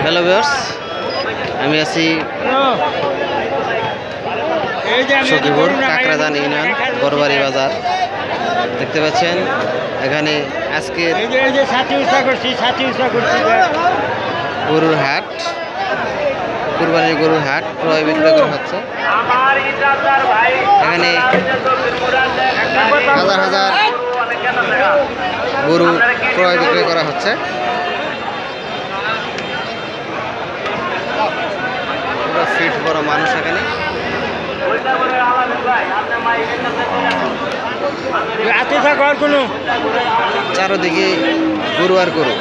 Hello viewers, আমি আছি Sakhipur Kakrajan union গরবাড়ি বাজার। দেখতে পাচ্ছেন এখানে আজকে গরুর হাট, কুরবানির গরুর হাট ক্রয় বিক্রয় করা হচ্ছে। এখানে হাজার হাজার গরু ক্রয় বিক্রয় করা হচ্ছে। পুরো ফিট বড় মানুষ এখানে। চারোদিকে গরু আর গরু।